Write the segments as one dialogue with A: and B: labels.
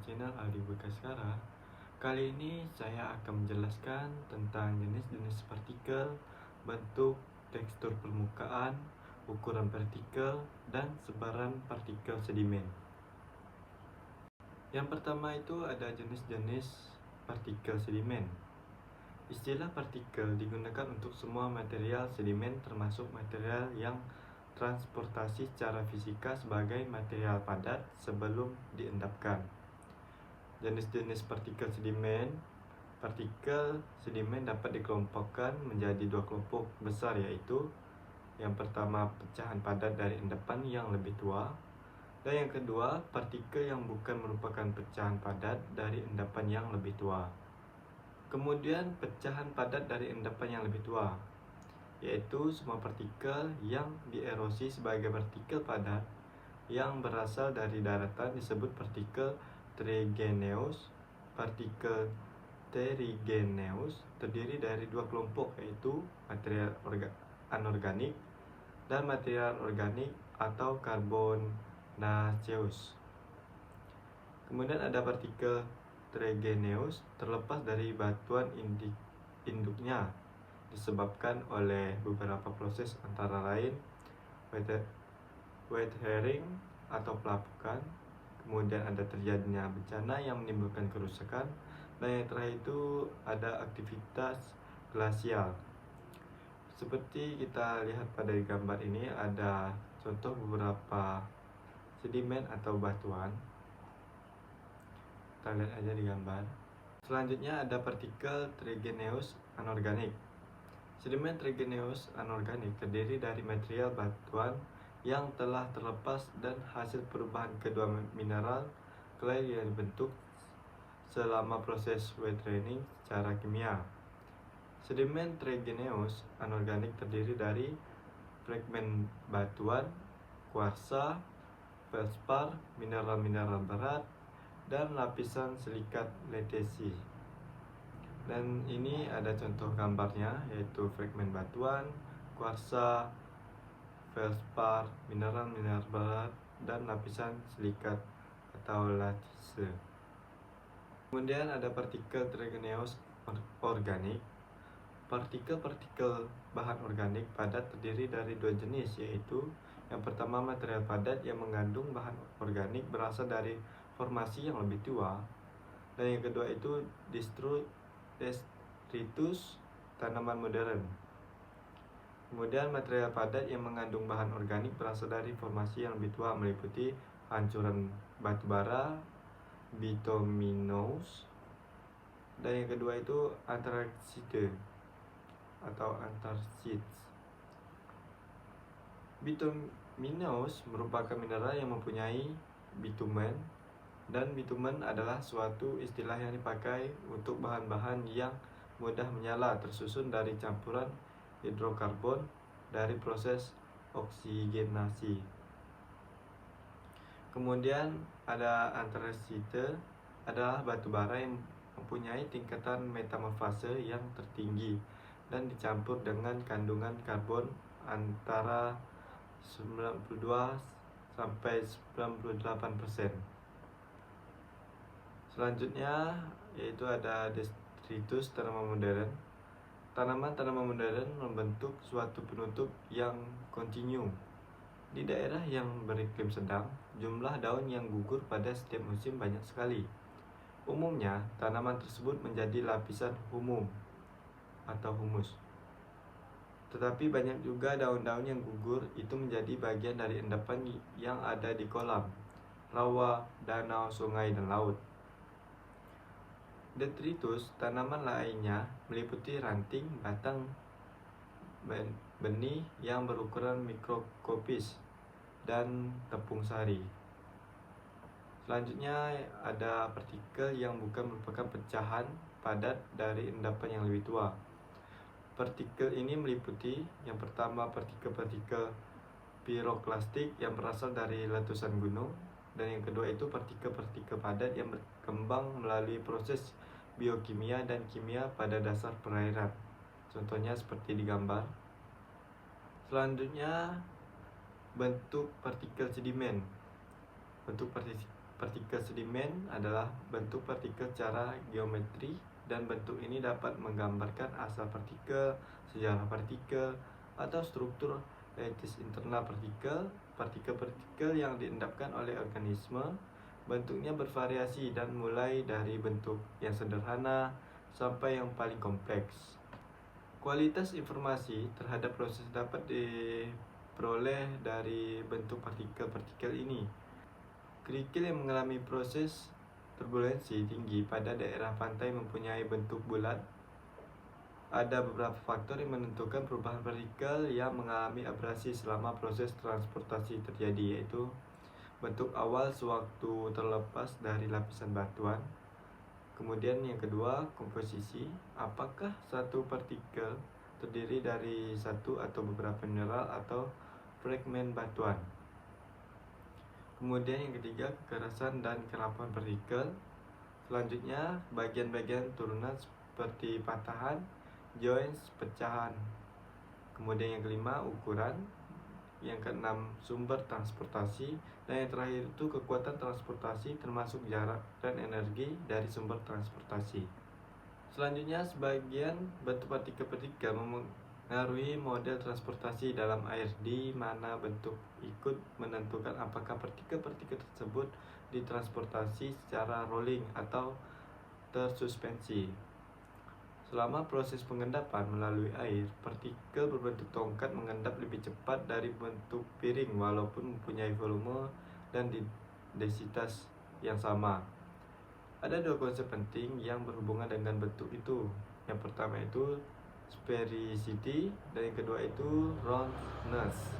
A: channel Aldi Bekaskara. Kali ini saya akan menjelaskan tentang jenis-jenis partikel, bentuk, tekstur permukaan, ukuran partikel, dan sebaran partikel sedimen. Yang pertama itu ada jenis-jenis partikel sedimen. Istilah partikel digunakan untuk semua material sedimen termasuk material yang transportasi secara fisika sebagai material padat sebelum diendapkan. Jenis-jenis partikel sedimen. Partikel sedimen dapat dikelompokkan menjadi dua kelompok besar, yaitu yang pertama pecahan padat dari endapan yang lebih tua, dan yang kedua partikel yang bukan merupakan pecahan padat dari endapan yang lebih tua. Kemudian pecahan padat dari endapan yang lebih tua, yaitu semua partikel yang dierosi sebagai partikel padat yang berasal dari daratan disebut partikel trigeneous. Partikel trigeneous terdiri dari dua kelompok, yaitu material anorganik dan material organik atau karbonaceous. Kemudian ada partikel trigeneous terlepas dari batuan induknya disebabkan oleh beberapa proses antara lain weathering atau pelapukan, kemudian ada terjadinya bencana yang menimbulkan kerusakan, dan yang terakhir itu ada aktivitas glasial. Seperti kita lihat pada gambar ini, ada contoh beberapa sedimen atau batuan. Kita lihat aja di gambar. Selanjutnya ada partikel trigeneous anorganik. Sedimen trigeneous anorganik terdiri dari material batuan yang telah terlepas dan hasil perubahan kedua mineral clay yang dibentuk selama proses weathering secara kimia. Sedimen trigeneous anorganik terdiri dari fragmen batuan, kuarsa, feldspar, mineral-mineral berat, dan lapisan silikat latesi. Dan ini ada contoh gambarnya, yaitu fragmen batuan, kuarsa, feldspar, mineral-mineral berat, dan lapisan silikat atau latise. Kemudian ada partikel trigeneous organik. Partikel-partikel bahan organik padat terdiri dari dua jenis, yaitu yang pertama material padat yang mengandung bahan organik berasal dari formasi yang lebih tua, dan yang kedua itu detritus tanaman modern. Kemudian material padat yang mengandung bahan organik berasal dari formasi yang lebih tua meliputi hancuran batu bara, bituminous, dan yang kedua itu antracite atau anthracite. Bituminous merupakan mineral yang mempunyai bitumen, dan bitumen adalah suatu istilah yang dipakai untuk bahan-bahan yang mudah menyala tersusun dari campuran hidrokarbon dari proses oksigenasi. Kemudian ada anthracite, adalah batu bara yang mempunyai tingkatan metamorfase yang tertinggi dan dicampur dengan kandungan karbon antara 92 sampai 98%. Selanjutnya yaitu ada detritus tanaman modern. Tanaman-tanaman modern membentuk suatu penutup yang kontinu. Di daerah yang beriklim sedang, jumlah daun yang gugur pada setiap musim banyak sekali. Umumnya, tanaman tersebut menjadi lapisan humus atau humus. Tetapi banyak juga daun-daun yang gugur itu menjadi bagian dari endapan yang ada di kolam, rawa, danau, sungai, dan laut. Detritus tanaman lainnya meliputi ranting, batang, benih yang berukuran mikroskopis, dan tepung sari. Selanjutnya ada partikel yang bukan merupakan pecahan padat dari endapan yang lebih tua. Partikel ini meliputi yang pertama partikel-partikel piroklastik yang berasal dari letusan gunung, dan yang kedua itu partikel-partikel padat yang berkembang melalui proses biokimia dan kimia pada dasar perairan. Contohnya seperti di gambar. Selanjutnya bentuk partikel sedimen. Bentuk partikel sedimen adalah bentuk partikel secara geometri, dan bentuk ini dapat menggambarkan asal partikel, sejarah partikel, atau struktur lattice internal partikel. Partikel-partikel yang diendapkan oleh organisme bentuknya bervariasi dan mulai dari bentuk yang sederhana sampai yang paling kompleks. Kualitas informasi terhadap proses dapat diperoleh dari bentuk partikel-partikel ini. Kerikil yang mengalami proses turbulensi tinggi pada daerah pantai mempunyai bentuk bulat. Ada beberapa faktor yang menentukan perubahan partikel yang mengalami abrasi selama proses transportasi terjadi, yaitu bentuk awal sewaktu terlepas dari lapisan batuan. Kemudian yang kedua, komposisi. Apakah satu partikel terdiri dari satu atau beberapa mineral atau fragmen batuan. Kemudian yang ketiga, kekerasan dan kerapuhan partikel. Selanjutnya, bagian-bagian turunan seperti patahan, joints, pecahan. Kemudian yang kelima, ukuran. Yang keenam, sumber transportasi. Dan yang terakhir itu kekuatan transportasi, termasuk jarak dan energi dari sumber transportasi. Selanjutnya, sebagian bentuk partikel-partikel mengaruhi model transportasi dalam air, di mana bentuk ikut menentukan apakah partikel-partikel tersebut ditransportasi secara rolling atau tersuspensi. Selama proses pengendapan melalui air, partikel berbentuk tongkat mengendap lebih cepat dari bentuk piring walaupun mempunyai volume dan densitas yang sama. Ada dua konsep penting yang berhubungan dengan bentuk itu. Yang pertama itu sphericity dan yang kedua itu roundness.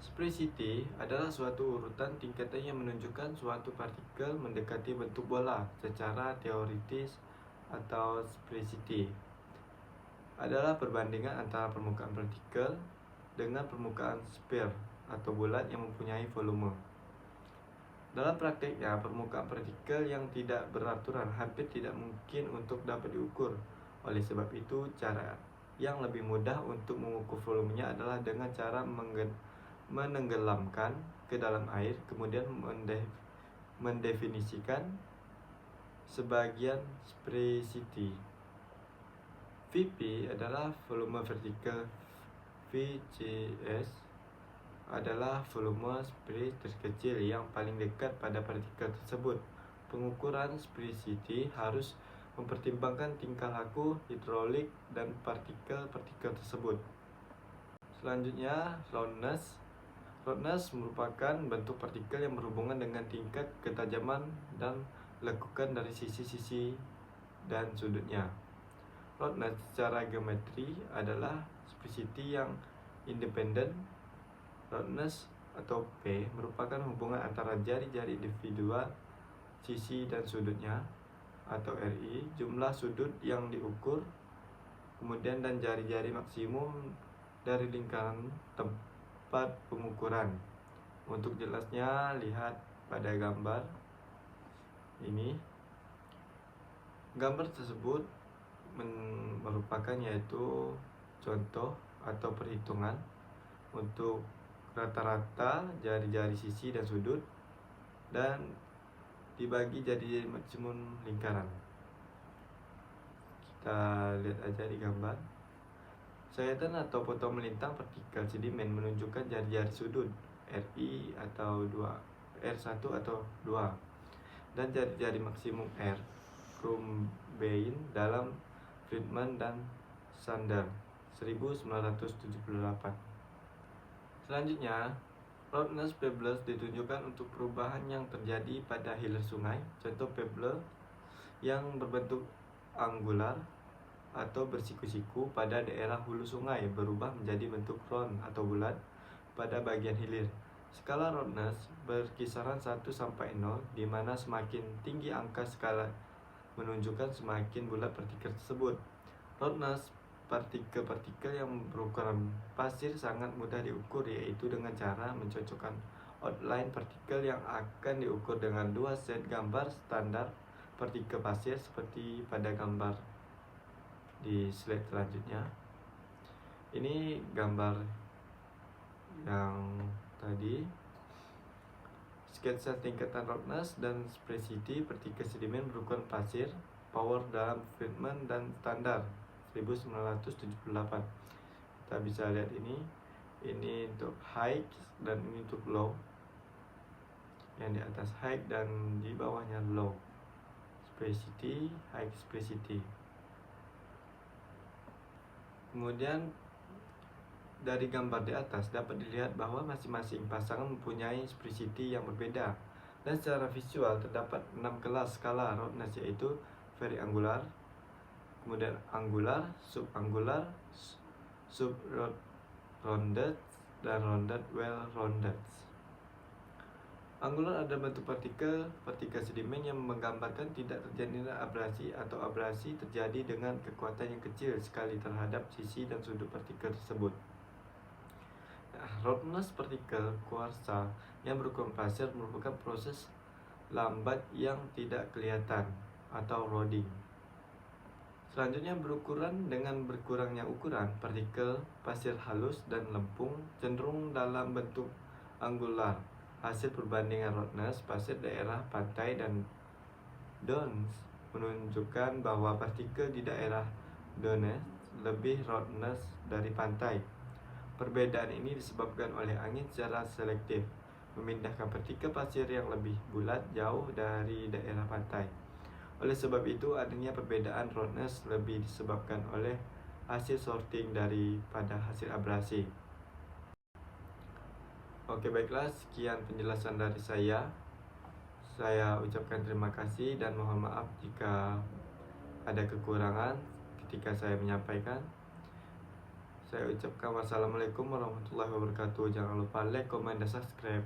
A: Sphericity adalah suatu urutan tingkatan yang menunjukkan suatu partikel mendekati bentuk bola secara teoritis, atau sphericity adalah perbandingan antara permukaan partikel dengan permukaan sphere atau bulat yang mempunyai volume. Dalam praktiknya, permukaan partikel yang tidak beraturan hampir tidak mungkin untuk dapat diukur. Oleh sebab itu, cara yang lebih mudah untuk mengukur volumenya adalah dengan cara menenggelamkan ke dalam air, kemudian mendefinisikan sebagian sphericity. VP adalah volume vertikal, VCS adalah volume sphere terkecil yang paling dekat pada partikel tersebut. Pengukuran sphericity harus mempertimbangkan tingkah laku hidrolik dan partikel-partikel tersebut. Selanjutnya, roundness. Roundness merupakan bentuk partikel yang berhubungan dengan tingkat ketajaman dan lekukan dari sisi-sisi dan sudutnya. Roundness secara geometri adalah sphericity yang independen. Roundness atau P merupakan hubungan antara jari-jari individual, sisi dan sudutnya, atau RI, jumlah sudut yang diukur, kemudian dan jari-jari maksimum dari lingkaran tempat pengukuran. Untuk jelasnya, lihat pada gambar ini. Gambar tersebut merupakan yaitu contoh atau perhitungan untuk rata-rata jari-jari sisi dan sudut dan dibagi jadi maksimum lingkaran. Kita lihat aja di gambar. Sayatan atau potong melintang partikel sedimen menunjukkan jari-jari sudut RI atau 2 R1 atau 2 dan jari-jari maksimum R, Krumbein dalam Friedman dan Sander 1978. Selanjutnya, roundness pebbles ditunjukkan untuk perubahan yang terjadi pada hilir sungai. Contoh pebble yang berbentuk angular atau bersiku-siku pada daerah hulu sungai berubah menjadi bentuk round atau bulat pada bagian hilir. Skala roundness berkisaran 1 sampai 0, di mana semakin tinggi angka skala menunjukkan semakin bulat partikel tersebut. Roundness partikel-partikel yang berukuran pasir sangat mudah diukur, yaitu dengan cara mencocokkan outline partikel yang akan diukur dengan 2 set gambar standar partikel pasir seperti pada gambar di slide selanjutnya. Ini gambar yang tadi. sketsa tingkatan roughness dan spesifity partikel sedimen berukuran pasir, power dalam treatment dan standar 1978. Kita bisa lihat ini untuk high dan ini untuk low. Yang di atas high dan di bawahnya low. Spesifity, high spesifity. Kemudian dari gambar di atas dapat dilihat bahwa masing-masing pasangan mempunyai spesifity yang berbeda. Dan secara visual terdapat 6 kelas skala roughness, yaitu very angular, kemudian angular, subangular, sub-rounded, dan rounded, well rounded. Angular ada bentuk partikel sedimen yang menggambarkan tidak terjadinya abrasi atau abrasi terjadi dengan kekuatan yang kecil sekali terhadap sisi dan sudut partikel tersebut. Roughness partikel kuarsa yang berukuran pasir merupakan proses lambat yang tidak kelihatan atau rodding. Selanjutnya, berukuran dengan berkurangnya ukuran partikel pasir halus dan lempung cenderung dalam bentuk angular. Hasil perbandingan roughness pasir daerah pantai dan dunes menunjukkan bahwa partikel di daerah dunes lebih roughness dari pantai. Perbedaan ini disebabkan oleh angin secara selektif memindahkan partikel pasir yang lebih bulat jauh dari daerah pantai. Oleh sebab itu, adanya perbedaan roughness lebih disebabkan oleh hasil sorting daripada hasil abrasi. Oke, baiklah, sekian penjelasan dari saya. Saya ucapkan terima kasih dan mohon maaf jika ada kekurangan ketika saya menyampaikan. Saya ucapkan wassalamualaikum warahmatullahi wabarakatuh. Jangan lupa like, comment, dan subscribe.